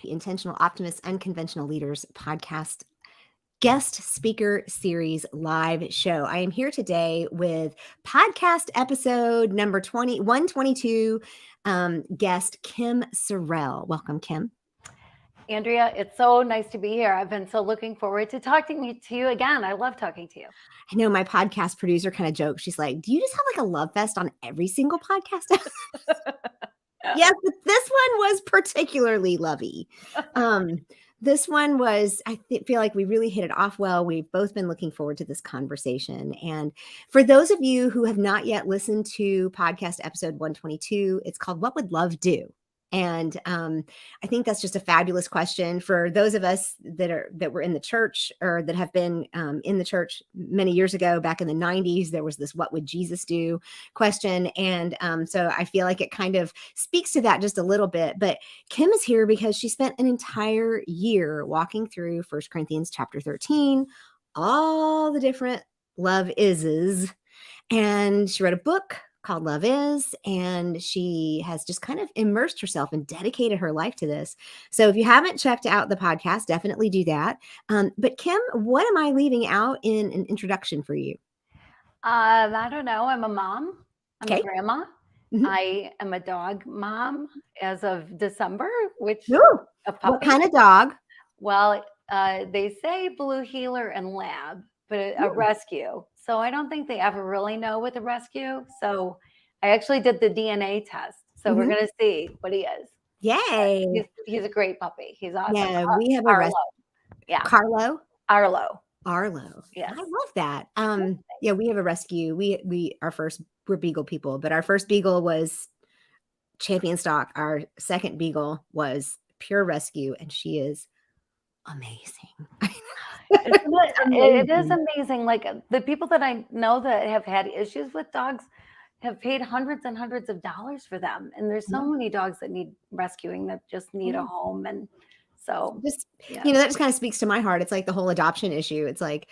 Intentional Optimists, Unconventional Leaders podcast guest speaker series live show. I am here today with podcast episode number 122 guest Kim Sorrelle. Welcome, Kim. Andrea, it's so nice to be here. I've been so looking forward to talking to you again. I love talking to you. I know my podcast producer kind of jokes. She's like, do you just have like a love fest on every single podcast? Yes, but this one was particularly lovey. This one was, feel like we really hit it off well. We've both been looking forward to this conversation. And for those of you who have not yet listened to podcast episode 122, it's called What Would Love Do? And I think that's just a fabulous question for those of us that were in the church or that have been in the church many years ago. Back in the 90s, there was this "What would Jesus do?" question, and so I feel like it kind of speaks to that just a little bit. But Kim is here because she spent an entire year walking through 1 Corinthians chapter 13, all the different love ises, and she wrote a book called Love Is, and she has just kind of immersed herself and dedicated her life to this. So if you haven't checked out the podcast, definitely do that. But Kim, what am I leaving out in an introduction for you? I don't know. I'm a mom. I'm Okay. a grandma. Mm-hmm. I am a dog mom as of December, which Ooh, a puppy. what kind of dog? Well, they say blue heeler and lab, but a rescue. So I don't think they ever really know what the rescue. So I actually did the DNA test. So we're going to see what he is. Yay. He's a great puppy. He's awesome. Yeah, we have a Arlo. Yeah. Carlo? Arlo. Yes. I love that. Yeah, we have a rescue. We're Beagle people, but our first Beagle was champion stock. Our second Beagle was pure rescue, and she is amazing. It is amazing. Like the people that I know that have had issues with dogs have paid hundreds and hundreds of dollars for them. And there's so many dogs that need rescuing that just need a home. And so just, that just kind of speaks to my heart. It's like the whole adoption issue. It's like,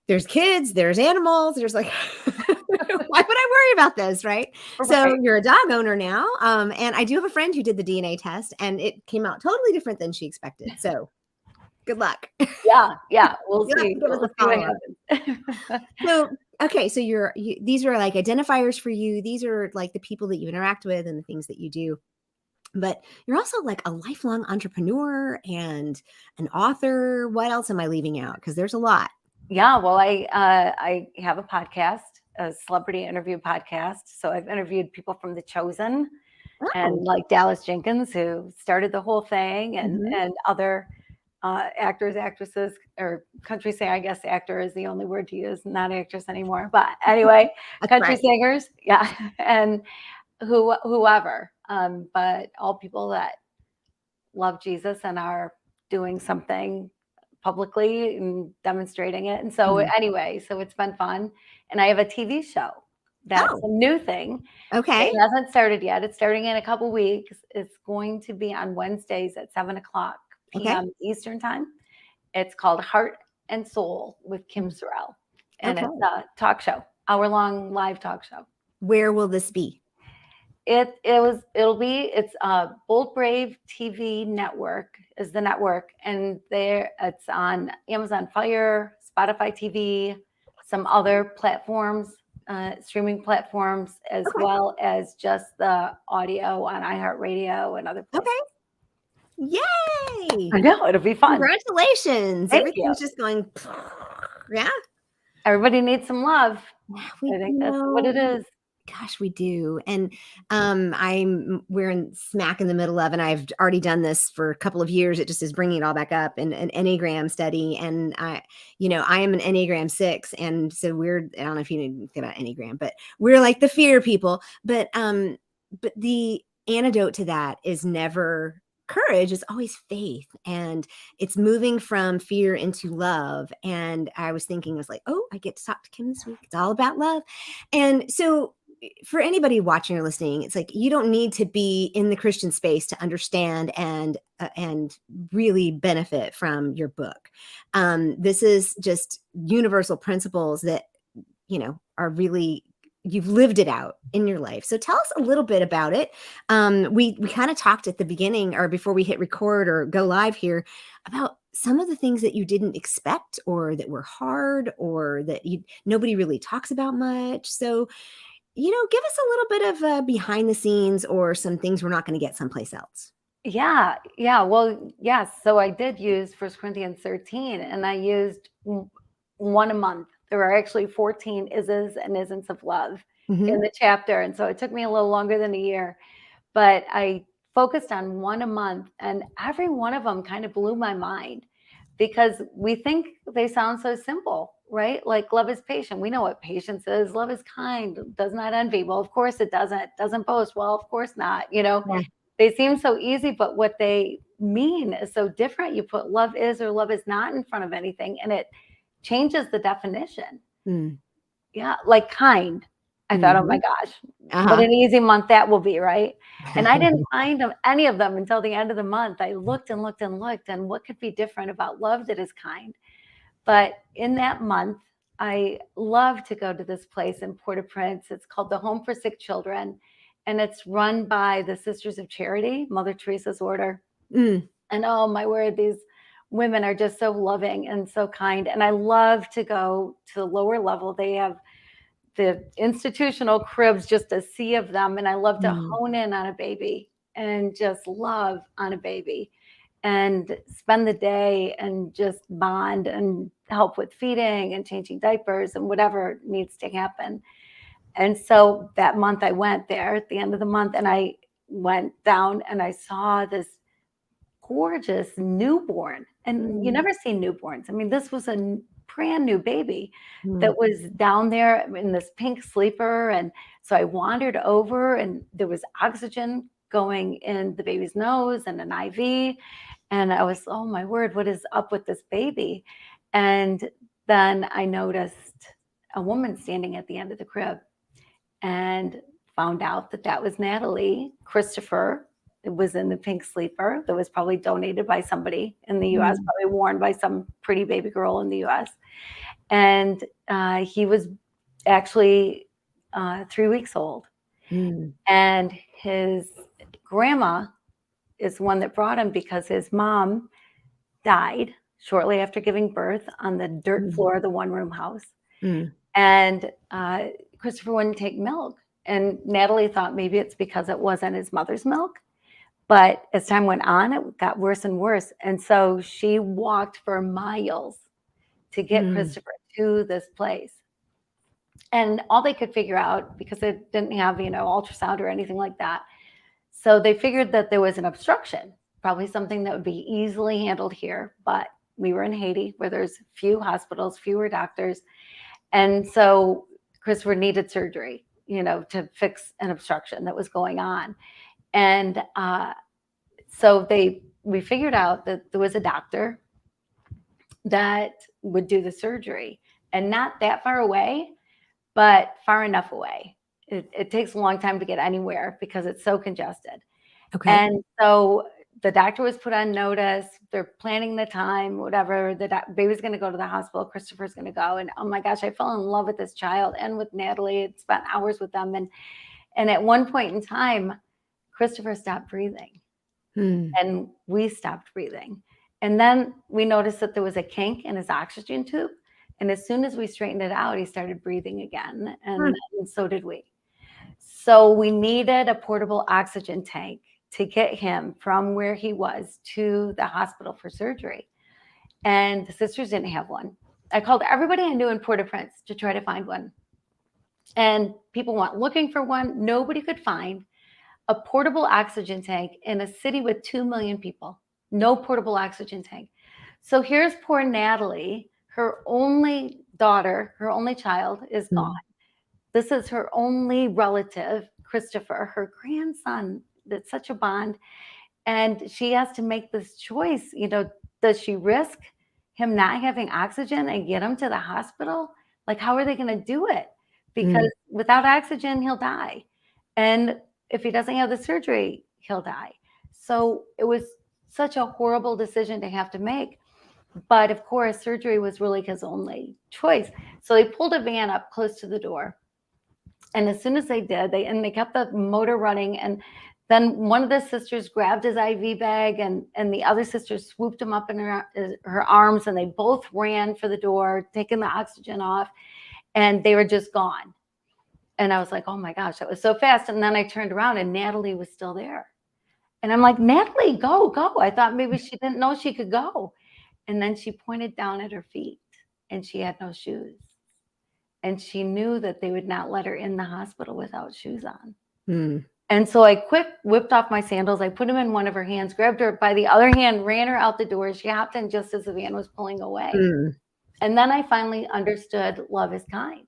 there's kids, there's animals, there's like, why would I worry about this? Right. So you're a dog owner now. And I do have a friend who did the DNA test and it came out totally different than she expected. So good luck. Yeah. We'll see. So, okay. So these are like identifiers for you. These are like the people that you interact with and the things that you do. But you're also like a lifelong entrepreneur and an author. What else am I leaving out? Because there's a lot. Yeah. Well, I have a podcast, a celebrity interview podcast. So I've interviewed people from The Chosen and like Dallas Jenkins, who started the whole thing, and other actors, actresses, or country singer. I guess actor is the only word to use, not actress anymore. But anyway, country singers. Yeah. And whoever. But all people that love Jesus and are doing something publicly and demonstrating it. And so anyway, so it's been fun. And I have a TV show. That's a new thing. Okay. It hasn't started yet. It's starting in a couple weeks. It's going to be on Wednesdays at 7:00 p.m. Eastern time. It's called Heart and Soul with Kim Sorrelle. And it's a talk show, hour-long live talk show. Where will this be? It's Bold Brave TV Network is the network, and it's on Amazon Fire, Spotify TV, some other platforms, streaming platforms, as well as just the audio on iHeartRadio and other places. Yay! I know, it'll be fun. Congratulations. Everything's just going, yeah. Everybody needs some love. I think that's what it is. Gosh, we do. And we're smack in the middle of, and I've already done this for a couple of years. It just is bringing it all back up, and an Enneagram study. And I am an Enneagram 6. And so I don't know if you know anything about Enneagram, but we're like the fear people. But the antidote to that is never courage. It's always faith. And it's moving from fear into love. And I was like, I get to talk to Kim this week. It's all about love. And so for anybody watching or listening, it's like, you don't need to be in the Christian space to understand and really benefit from your book. This is just universal principles that, are really you've lived it out in your life. So tell us a little bit about it. We kind of talked at the beginning or before we hit record or go live here about some of the things that you didn't expect or that were hard or that nobody really talks about much. So, give us a little bit of behind the scenes or some things we're not going to get someplace else. Yeah. Yeah. Well, yes. So I did use 1 Corinthians 13 and I used one a month. There are actually 14 is's and isn'ts of love in the chapter. And so it took me a little longer than a year, but I focused on one a month and every one of them kind of blew my mind because we think they sound so simple, right? Like love is patient. We know what patience is. Love is kind, does not envy. Well, of course it doesn't boast. Well, of course not, Yeah. They seem so easy, but what they mean is so different. You put love is or love is not in front of anything, and it changes the definition. Mm. Yeah, like kind. I thought, oh my gosh, what Uh-huh. an easy month that will be, right? And I didn't find any of them until the end of the month. I looked and looked and looked, and what could be different about love that is kind? But in that month, I love to go to this place in Port-au-Prince. It's called the Home for Sick Children, and it's run by the Sisters of Charity, Mother Teresa's order. Mm. And oh my word, these women are just so loving and so kind. And I love to go to the lower level. They have the institutional cribs, just a sea of them. And I love to hone in on a baby and just love on a baby and spend the day and just bond and help with feeding and changing diapers and whatever needs to happen. And so that month I went there at the end of the month and I went down and I saw this gorgeous newborn. And you never see newborns. I mean, this was a brand new baby that was down there in this pink sleeper. And so I wandered over and there was oxygen going in the baby's nose and an IV. And I was, oh my word, what is up with this baby? And then I noticed a woman standing at the end of the crib and found out that that was Natalie. Christopher, it was in the pink sleeper that was probably donated by somebody in the US, probably worn by some pretty baby girl in the US. And he was actually 3 weeks old. And his grandma is one that brought him because his mom died shortly after giving birth on the dirt floor of the one-room house. And Christopher wouldn't take milk. And Natalie thought maybe it's because it wasn't his mother's milk. But as time went on, it got worse and worse. And so she walked for miles to get Christopher to this place. And all they could figure out, because it didn't have, ultrasound or anything like that. So they figured that there was an obstruction, probably something that would be easily handled here. But we were in Haiti where there's few hospitals, fewer doctors. And so Christopher needed surgery, to fix an obstruction that was going on. And so we figured out that there was a doctor that would do the surgery, and not that far away, but far enough away. It takes a long time to get anywhere because it's so congested. Okay. And so the doctor was put on notice. They're planning the time, whatever. The baby's going to go to the hospital. Christopher's going to go. And oh my gosh, I fell in love with this child and with Natalie. I spent hours with them. And at one point in time, Christopher stopped breathing and we stopped breathing. And then we noticed that there was a kink in his oxygen tube. And as soon as we straightened it out, he started breathing again. And so did we. So we needed a portable oxygen tank to get him from where he was to the hospital for surgery. And the sisters didn't have one. I called everybody I knew in Port-au-Prince to try to find one. And people went looking for one. Nobody could find a portable oxygen tank in a city with 2 million people. No portable oxygen tank. So here's poor Natalie. Her only daughter, her only child is gone. This is her only relative, Christopher, her grandson. That's such a bond. And she has to make this choice. Does she risk him not having oxygen and get him to the hospital? Like, how are they going to do it? Because without oxygen, he'll die. And if he doesn't have the surgery, he'll die. So it was such a horrible decision to have to make. But of course, surgery was really his only choice. So they pulled a van up close to the door. And as soon as they did, they kept the motor running. And then one of the sisters grabbed his IV bag, and the other sister swooped him up in her arms, and they both ran for the door, taking the oxygen off, and they were just gone. And I was like, oh my gosh, that was so fast. And then I turned around and Natalie was still there. And I'm like, Natalie, go, go. I thought maybe she didn't know she could go. And then she pointed down at her feet and she had no shoes. And she knew that they would not let her in the hospital without shoes on. Mm. And so I whipped off my sandals. I put them in one of her hands, grabbed her by the other hand, ran her out the door. She hopped in just as the van was pulling away. Mm. And then I finally understood love is kind.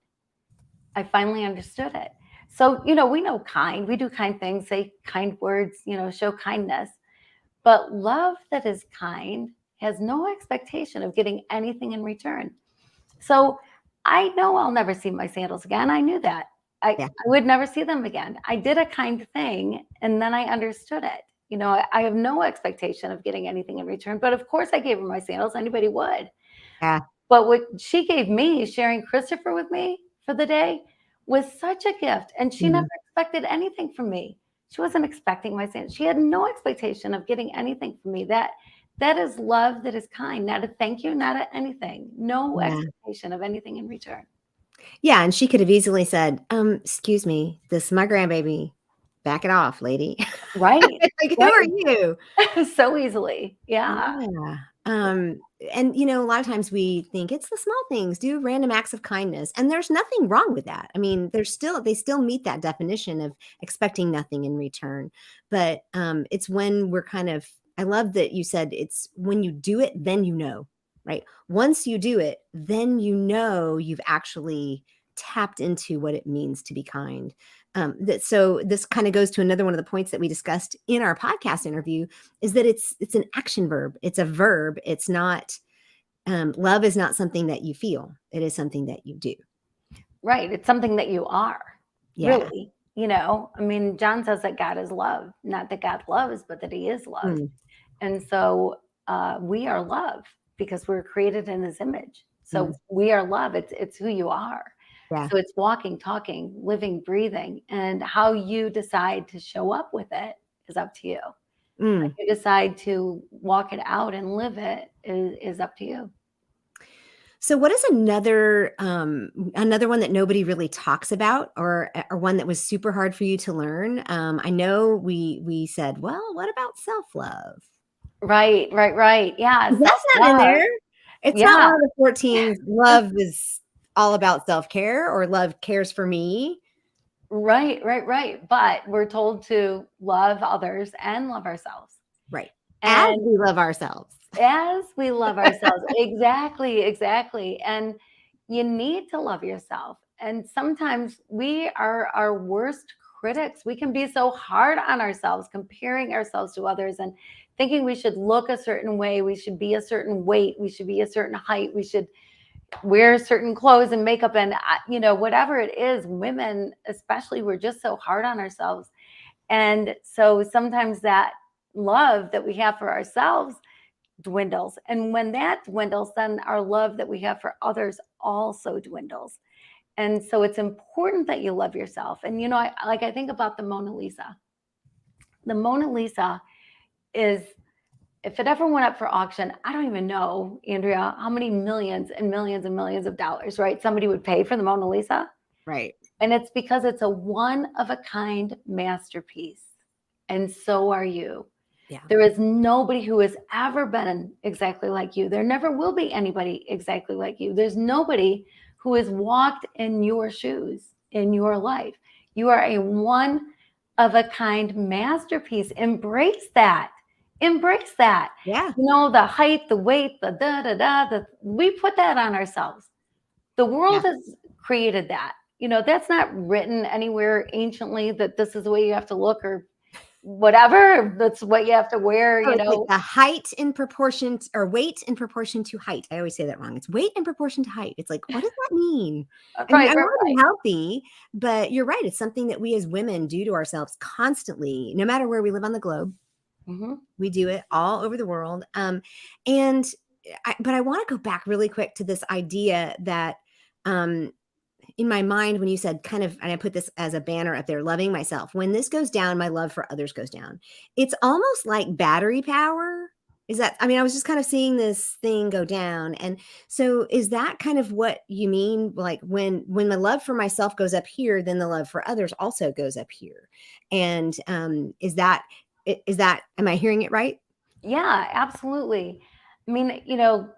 I finally understood it. So, we know kind. We do kind things, say kind words, show kindness. But love that is kind has no expectation of getting anything in return. So I know I'll never see my sandals again. I knew that. I would never see them again. I did a kind thing and then I understood it. I have no expectation of getting anything in return. But of course I gave her my sandals. Anybody would. Yeah. But what she gave me, sharing Christopher with me for the day, was such a gift. And she never expected anything from me. She wasn't expecting my sandals. She had no expectation of getting anything from me. That is love that is kind, not a thank you, not a anything. No expectation of anything in return. Yeah, and she could have easily said, excuse me, this is my grandbaby. Back it off, lady. Right. Like, who are you? So easily. Yeah. Yeah. And a lot of times we think it's the small things, do random acts of kindness. And there's nothing wrong with that. I mean, they still meet that definition of expecting nothing in return. But it's when we're I love that you said it's when you do it, then right? Once you do it, then you've actually tapped into what it means to be kind. So this kind of goes to another one of the points that we discussed in our podcast interview, is that it's an action verb. It's a verb. It's not, love is not something that you feel. It is something that you do. Right. It's something that you are. Yeah. Really. John says that God is love, not that God loves, but that he is love. And so we are love because we're created in his image. So we are love. It's who you are. Yeah. So it's walking, talking, living, breathing, and how you decide to show up with it is up to you. If you decide to walk it out and live it is up to you. So what is another one that nobody really talks about, or one that was super hard for you to learn? I know we said, well, what about self-love? Right. Yeah. That's not in there. It's not one of the 14. Love is all about self-care, or love cares for me. Right. But we're told to love others and love ourselves. Right. As we love ourselves. Exactly. And you need to love yourself. And sometimes we are our worst critics. We can be so hard on ourselves, comparing ourselves to others and thinking we should look a certain way. We should be a certain weight. We should be a certain height. We should wear certain clothes and makeup and, whatever it is. Women, especially, we're just so hard on ourselves. And so sometimes that love that we have for ourselves dwindles. And when that dwindles, then our love that we have for others also dwindles. And so it's important that you love yourself. And, I think about the Mona Lisa. The Mona Lisa is, if it ever went up for auction, I don't even know, Andrea, how many millions and millions and millions of dollars, right? Somebody would pay for the Mona Lisa. Right. And it's because it's a one-of-a-kind masterpiece. And so are you. Yeah. There is nobody who has ever been exactly like you. There never will be anybody exactly like you. There's nobody who has walked in your shoes in your life. You are a one-of-a-kind masterpiece. Embrace that. Yeah. The height, the weight, the we put that on ourselves. The world has created that. That's not written anywhere anciently that this is the way you have to look or whatever. That's what you have to wear, Like the height in proportion or weight in proportion to height. I always say that wrong. It's weight in proportion to height. It's like, what does that mean? I want to be healthy, but you're right. It's something that we as women do to ourselves constantly, no matter where we live on the globe. We do it all over the world. But I want to go back really quick to this idea that in my mind, when you said kind of, and I put this as a banner up there, loving myself, when this goes down, my love for others goes down. It's almost like battery power. Is that, I mean, I was just kind of seeing this thing go down. And so is that kind of what you mean? Like when the love for myself goes up here, then the love for others also goes up here. And am I hearing it right? Yeah, absolutely. I mean,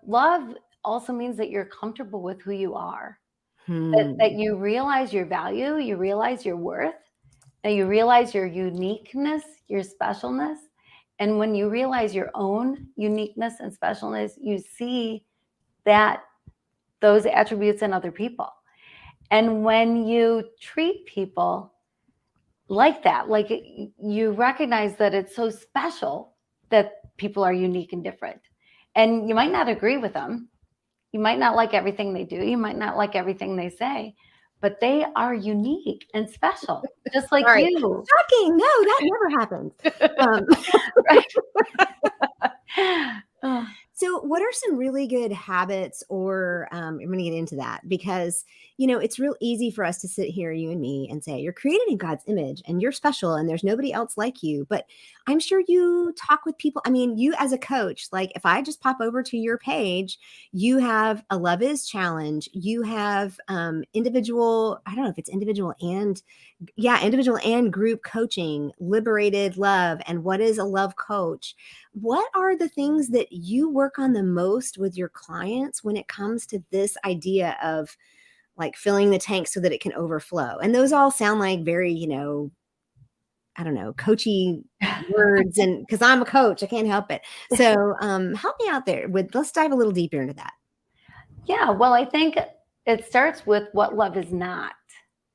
love also means that you're comfortable with who you are, that Hmm. you realize your value, you realize your worth, and you realize your uniqueness, your specialness. And when you realize your own uniqueness and specialness, you see that those attributes in other people. And when you treat people like that, like you recognize that it's so special that people are unique and different. And you might not agree with them. You might not like everything they do. You might not like everything they say, but they are unique and special, just like Sorry. you. Shocking. No, that never happens. Right. So, what are some really good habits, or I'm going to get into that because, it's real easy for us to sit here, you and me, and say, you're created in God's image and you're special and there's nobody else like you. But I'm sure you talk with people. I mean, you as a coach, like if I just pop over to your page, you have a Love Is challenge. You have individual, I don't know if it's individual and group coaching, liberated love, and what is a love coach. What are the things that you work on the most with your clients when it comes to this idea of like filling the tank so that it can overflow? And those all sound like very, I don't know, coachy words. And because I'm a coach, I can't help it. So help me out there let's dive a little deeper into that. Yeah, well, I think it starts with what love is not.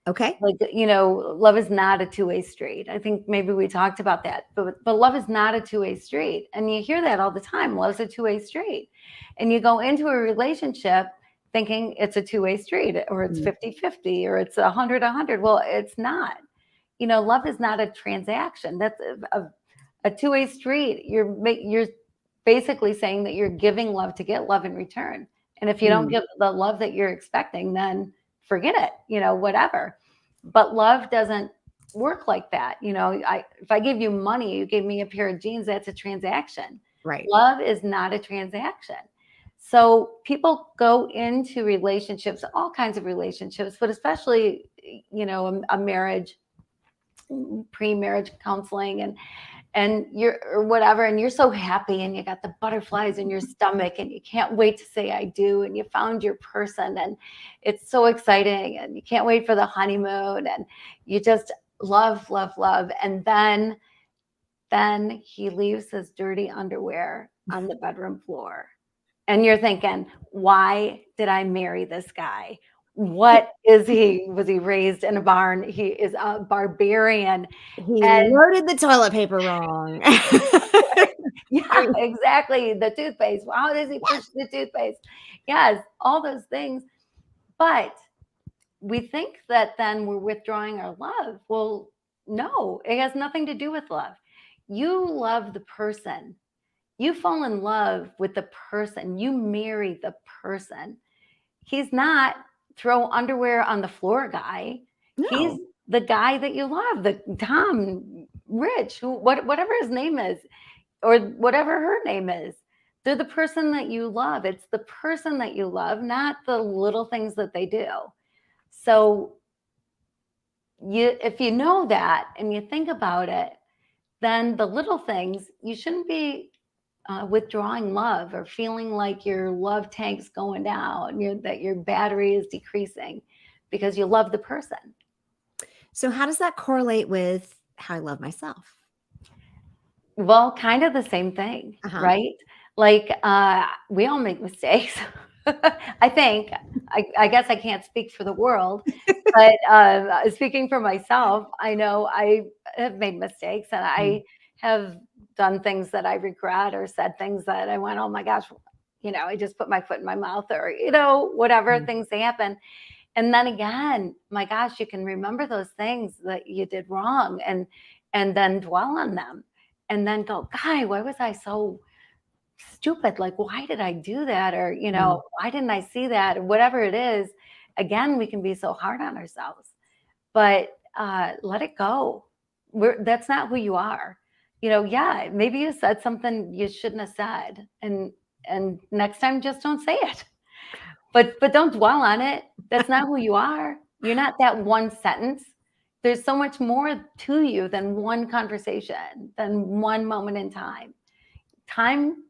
Okay. Like, love is not a two-way street. I think maybe we talked about that, but love is not a two-way street. And you hear that all the time. Love's a two-way street. And you go into a relationship thinking it's a two-way street, or it's 50-50, or it's 100-100. Well, it's not. Love is not a transaction. That's a two-way street. You're basically saying that you're giving love to get love in return. And if you don't give the love that you're expecting, then forget it, whatever. But love doesn't work like that. If I give you money, you gave me a pair of jeans, that's a transaction. Right. Love is not a transaction. So people go into relationships, all kinds of relationships, but especially, a marriage, pre-marriage counseling, and you're or whatever, and you're so happy and you got the butterflies in your stomach and you can't wait to say I do, and you found your person and it's so exciting and you can't wait for the honeymoon and you just love, love, love. And then he leaves his dirty underwear on the bedroom floor. And you're thinking, why did I marry this guy? What is he? Was he raised in a barn? He is a barbarian. He And loaded the toilet paper wrong. yeah, exactly. The toothpaste. How does he push the toothpaste? Yes, all those things. But we think that then we're withdrawing our love. Well, no, it has nothing to do with love. You love the person. You fall in love with the person. You marry the person. He's not throw underwear on the floor guy. He's No. the guy that you love, the Tom, Rich, whatever his name is, or whatever her name is. They're the person that you love. It's the person that you love, not the little things that they do. So if you know that and you think about it, then the little things, you shouldn't be withdrawing love or feeling like your love tank's going down, that your battery is decreasing because you love the person. So how does that correlate with how I love myself? Well, kind of the same thing, right? Like we all make mistakes. I think. I guess I can't speak for the world, but speaking for myself, I know I have made mistakes and I have done things that I regret or said things that I went, oh my gosh, I just put my foot in my mouth or, whatever things happen. And then again, my gosh, you can remember those things that you did wrong and then dwell on them and then go, God, why was I so stupid? Like, why did I do that? Or, why didn't I see that? Or whatever it is. again, we can be so hard on ourselves, but let it go. That's not who you are. Yeah, maybe you said something you shouldn't have said, and next time just don't say it. But don't dwell on it. That's not who you are. You're not that one sentence. There's so much more to you than one conversation, than one moment in time. Time,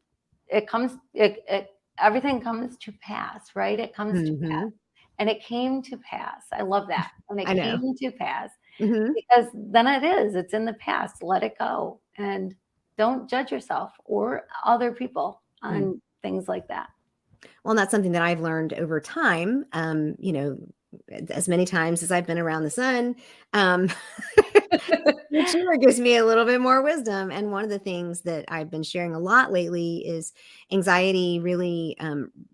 everything comes to pass, right? It comes to pass. And it came to pass. I love that. And it I know. came to pass because then it's in the past. Let it go. And don't judge yourself or other people on things like that. Well, and that's something that I've learned over time. As many times as I've been around the sun, each year gives me a little bit more wisdom. And one of the things that I've been sharing a lot lately is anxiety. Really,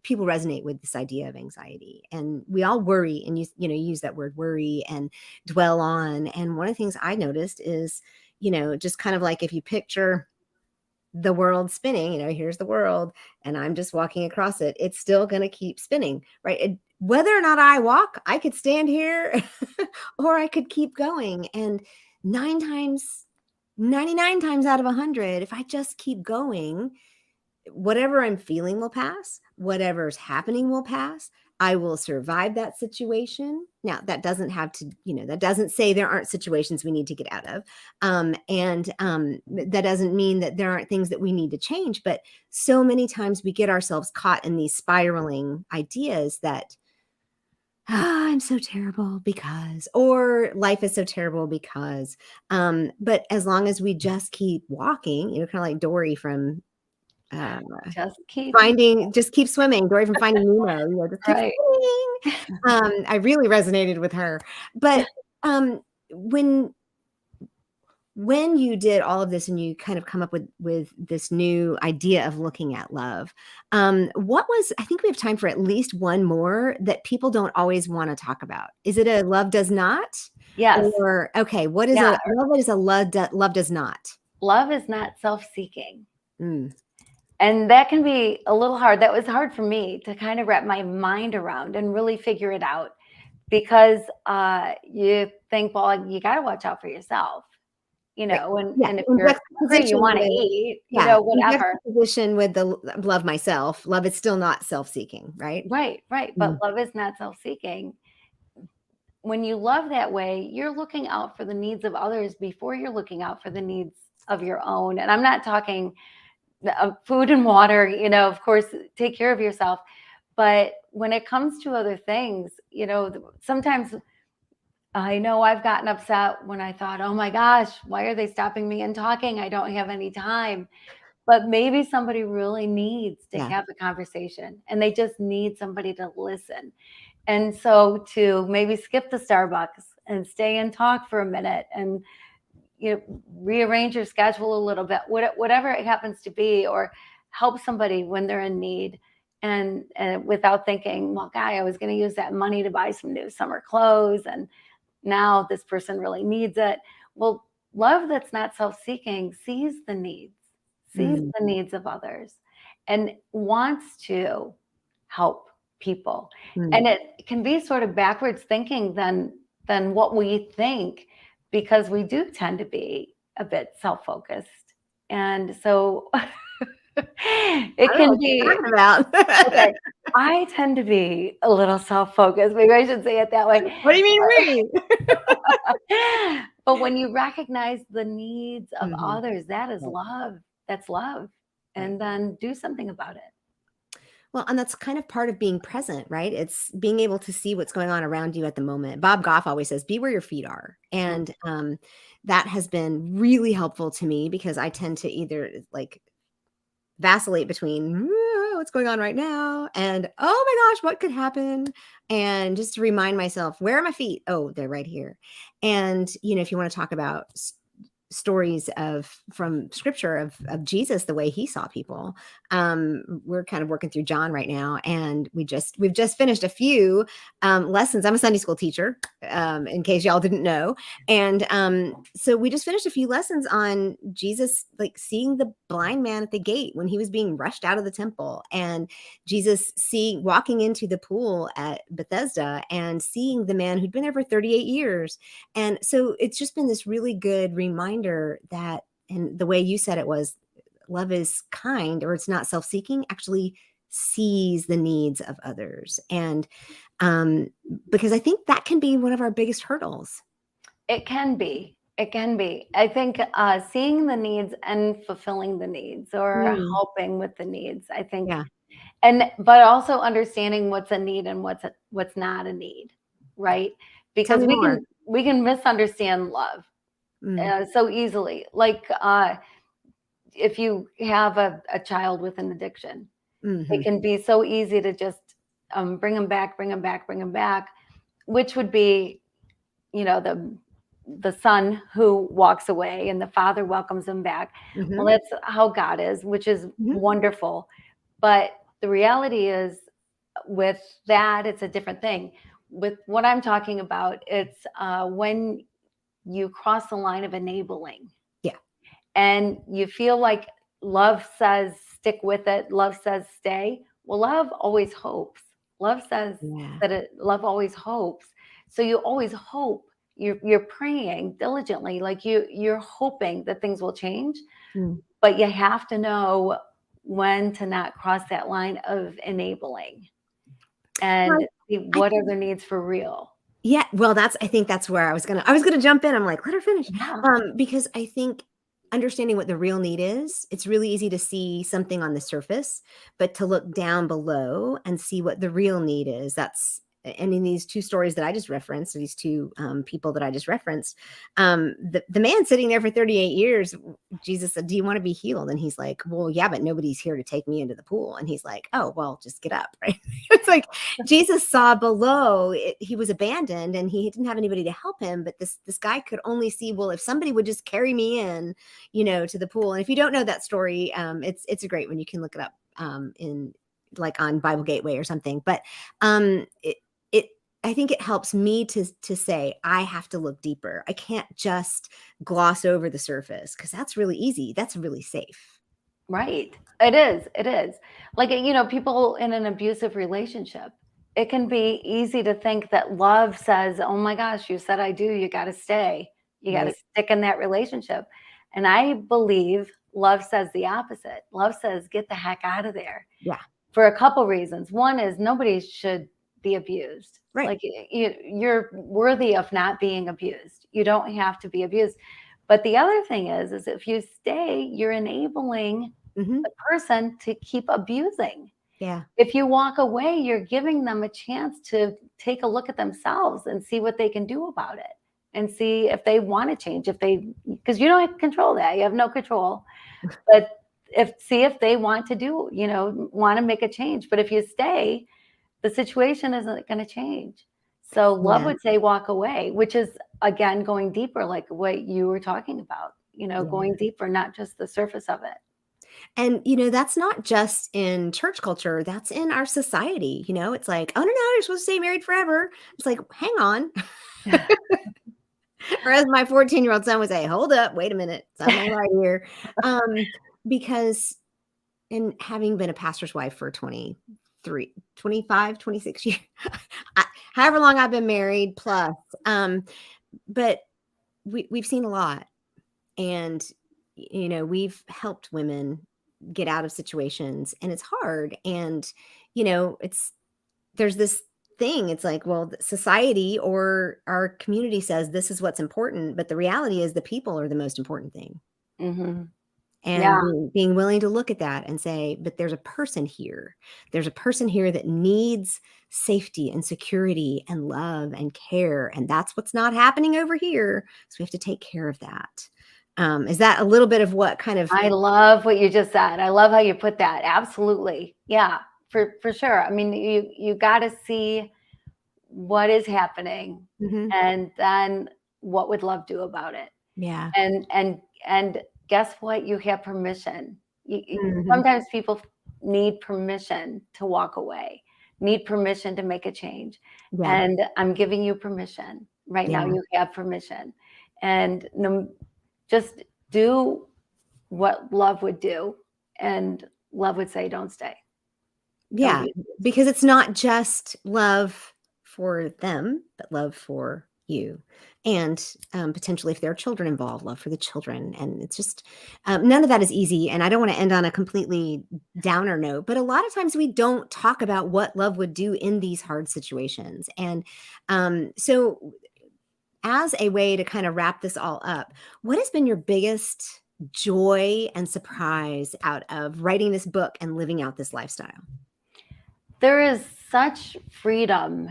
people resonate with this idea of anxiety, and we all worry and use that word worry and dwell on. And one of the things I noticed is, just kind of like if you picture the world spinning, here's the world and I'm just walking across it, it's still going to keep spinning, right? Whether or not I walk, I could stand here or I could keep going. And 99 times out of 100, if I just keep going, whatever I'm feeling will pass. Whatever's happening will pass. I will survive that situation. Now, that doesn't have to, that doesn't say there aren't situations we need to get out of. And that doesn't mean that there aren't things that we need to change. But so many times we get ourselves caught in these spiraling ideas that, I'm so terrible because, or life is so terrible because. But as long as we just keep walking, kind of like Dory from just keep swimming. Dory from Finding Nemo, just keep swimming. I really resonated with her. But when you did all of this and you kind of come up with this new idea of looking at love, I think we have time for at least one more that people don't always want to talk about. Is it a love does not? Yes. Or, okay, what is a love does not? Love is not self-seeking. And that can be a little hard. That was hard for me to kind of wrap my mind around and really figure it out, because you think, well, you got to watch out for yourself, and if you're hungry, you want to eat, whatever. Position with the love myself. Love is still not self-seeking, right? Right. But love is not self-seeking. When you love that way, you're looking out for the needs of others before you're looking out for the needs of your own. And I'm not talking food and water, of course, take care of yourself. But when it comes to other things, sometimes I know I've gotten upset when I thought, oh my gosh, why are they stopping me and talking? I don't have any time. But maybe somebody really needs to have a conversation and they just need somebody to listen. And so to maybe skip the Starbucks and stay and talk for a minute and rearrange your schedule a little bit, whatever it happens to be, or help somebody when they're in need, and without thinking, well, I was going to use that money to buy some new summer clothes, and now this person really needs it. Well, love that's not self-seeking sees the needs of others, and wants to help people. And it can be sort of backwards thinking than what we think, because we do tend to be a bit self-focused. And so it can be okay. I tend to be a little self-focused. Maybe I should say it that way. What do you mean But when you recognize the needs of others, that is love. That's love. And then do something about it. Well, and that's kind of part of being present, right? It's being able to see what's going on around you at the moment. Bob Goff always says, be where your feet are. And that has been really helpful to me, because I tend to either vacillate between what's going on right now and, oh my gosh, what could happen? And just to remind myself, where are my feet? Oh, they're right here. And, if you want to talk about stories from scripture of Jesus, the way he saw people. We're kind of working through John right now, and we've just finished a few lessons. I'm a Sunday school teacher, in case y'all didn't know. And so we just finished a few lessons on Jesus, like seeing the blind man at the gate when he was being rushed out of the temple, and Jesus walking into the pool at Bethesda and seeing the man who'd been there for 38 years. And so it's just been this really good reminder that, and the way you said it was, love is kind, or it's not self-seeking, actually sees the needs of others. And because I think that can be one of our biggest hurdles. It can be. It can be. I think seeing the needs and fulfilling the needs, or helping with the needs, I think, but also understanding what's a need and what's not a need, right? Because we can misunderstand love so easily. Like if you have a child with an addiction, it can be so easy to just bring them back, which would be, the son who walks away and the father welcomes him back. Well, that's how God is, which is wonderful. But the reality is, with that, it's a different thing. With what I'm talking about, it's when you cross the line of enabling. Yeah. And you feel like love says stick with it. Love says stay. Well, love always hopes. Love says love always hopes. So you always hope. You're praying diligently, like you're hoping that things will change. But you have to know when to not cross that line of enabling and see what are their needs for real. Yeah, well, I think that's where I was gonna jump in. I'm like, let her finish. Because I think understanding what the real need is, it's really easy to see something on the surface, but to look down below and see what the real need is. And in these two stories that I just referenced, these two people that I just referenced, the man sitting there for 38 years, Jesus said, do you want to be healed? And he's like, well, yeah, but nobody's here to take me into the pool. And he's like, oh, well, just get up, right? It's like Jesus saw below, he was abandoned and he didn't have anybody to help him. But this guy could only see, well, if somebody would just carry me in, to the pool. And if you don't know that story, it's a great one. You can look it up in like on Bible Gateway or something. But I think it helps me to say, I have to look deeper. I can't just gloss over the surface, because that's really easy. That's really safe. Right. It is. It is. Like, people in an abusive relationship, it can be easy to think that love says, oh my gosh, you said I do, you got to stay. You got to stick in that relationship. And I believe love says the opposite. Love says, get the heck out of there. Yeah. For a couple reasons. One is nobody should be abused. Right. Like you're worthy of not being abused. You don't have to be abused. But the other thing is if you stay, you're enabling the person to keep abusing. Yeah. If you walk away, you're giving them a chance to take a look at themselves and see what they can do about it, and see if they want to change, because you don't control that. You have no control. But see if they want to want to make a change. But if you stay, the situation isn't going to change. So love would say walk away, which is, again, going deeper, like what you were talking about, going deeper, not just the surface of it. And, that's not just in church culture. That's in our society. It's like, oh, no, you're supposed to stay married forever. It's like, hang on. Or as my 14-year-old son would say, hold up, wait a minute. Something right here. Because in having been a pastor's wife for 25, 26 years, however long I've been married plus, but we've seen a lot, and, we've helped women get out of situations, and it's hard. And, there's this thing, it's like, well, society or our community says this is what's important, but the reality is the people are the most important thing. And being willing to look at that and say, but there's a person here. There's a person here that needs safety and security and love and care. And that's what's not happening over here. So we have to take care of that. Is that a little bit of what kind of... I love what you just said. I love how you put that. Absolutely. Yeah, for sure. I mean, you got to see what is happening, and then what would love do about it. Yeah. And guess what? You have permission. Mhm. Sometimes people need permission to walk away, need permission to make a change. Yeah. And I'm giving you permission right now. Yeah. You have permission, and just do what love would do, and love would say, "Don't stay. Don't Yeah, be." because it's not just love for them, but love for you. And potentially, if there are children involved, love for the children. And it's just none of that is easy. And I don't want to end on a completely downer note, but a lot of times we don't talk about what love would do in these hard situations. And so, as a way to kind of wrap this all up, what has been your biggest joy and surprise out of writing this book and living out this lifestyle? There is such freedom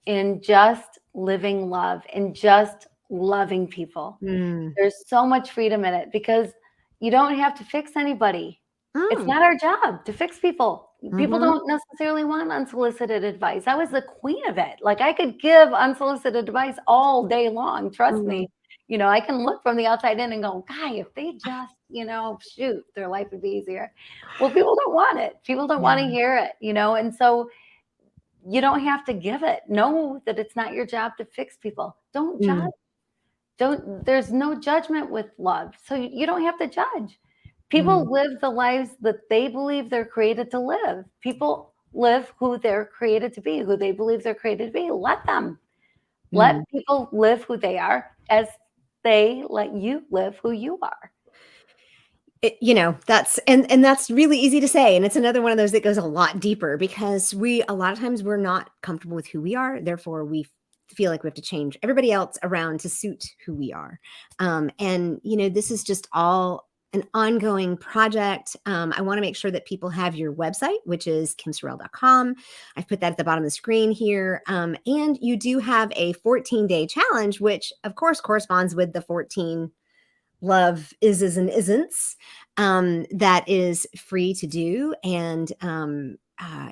in just living love, in just loving people. Mm. There's so much freedom in it because you don't have to fix anybody. It's Mm. not our job to fix people. People Mhm. don't necessarily want unsolicited advice. I was the queen of it. Like, I could give unsolicited advice all day long. Trust Mhm. me. I can look from the outside in and go, "God, if they just, shoot, their life would be easier." Well, people don't want it. People don't want to Yeah. hear it. And so you don't have to give it. Know that it's not your job to fix people. Don't Mm. judge. There's no judgment with love. So you don't have to judge. Mm. People live the lives that they believe they're created to live. People live who they're created to be, who they believe they're created to be. Let them. Let Mm. people live who they are as they let you live who you are. That's and that's really easy to say, and it's another one of those that goes a lot deeper because a lot of times we're not comfortable with who we are, therefore we feel like we have to change everybody else around to suit who we are. And this is just all an ongoing project. I want to make sure that people have your website, which is kimsorrelle.com. I've put that at the bottom of the screen here. And you do have a 14-day challenge, which of course corresponds with the 14 love is and isn't, that is free to do. And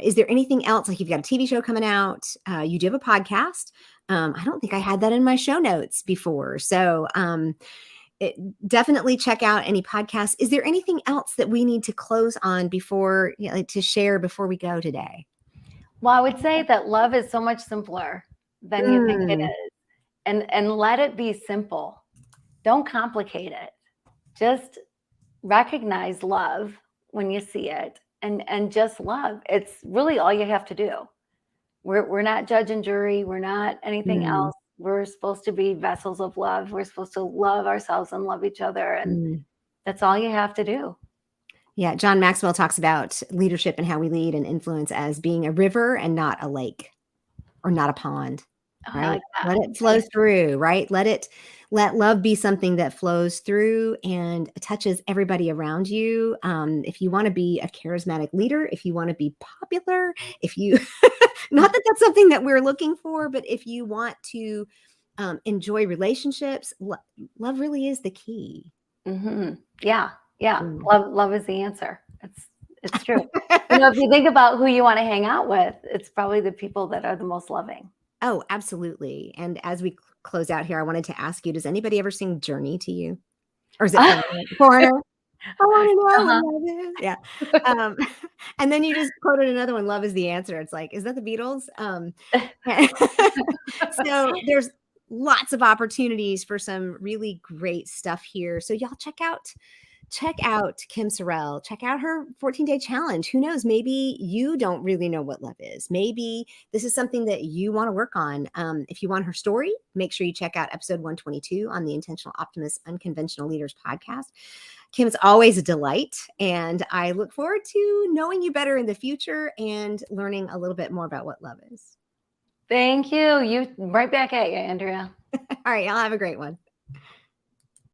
is there anything else? Like, you've got a TV show coming out, you do have a podcast. I don't think I had that in my show notes before. So it, definitely check out any podcasts. Is there anything else that we need to close on before, like, to share before we go today? Well, I would say that love is so much simpler than you think it Mm. is. And let it be simple. Don't complicate it. Just recognize love when you see it, and just love. It's really all you have to do. We're not judge and jury. We're not anything Mm. else. We're supposed to be vessels of love. We're supposed to love ourselves and love each other. And Mm. that's all you have to do. Yeah, John Maxwell talks about leadership and how we lead and influence as being a river and not a lake or not a pond, Oh, I right? like that. Let it I flow like through, right? Let love be something that flows through and touches everybody around you. If you want to be a charismatic leader, if you want to be popular, if you, not that that's something that we're looking for, but if you want to enjoy relationships, love really is the key. Yeah, yeah. Mm. Love is the answer. It's true. If you think about who you want to hang out with, it's probably the people that are the most loving. Oh, absolutely. And as we close out here, I wanted to ask you, does anybody ever sing Journey to you? Or is it Foreigner? I wanna know Uh-huh. what love is. Yeah. Um, and then you just quoted another one, "Love is the answer." It's like, is that the Beatles? So there's lots of opportunities for some really great stuff here. So y'all check out Kim Sorrelle. Check out her 14-day challenge. Who knows? Maybe you don't really know what love is. Maybe this is something that you want to work on. If you want her story, make sure you check out episode 122 on the Intentional Optimist Unconventional Leaders podcast. Kim, it's always a delight, and I look forward to knowing you better in the future and learning a little bit more about what love is. Thank you. You right back at you, Andrea. All right, y'all have a great one.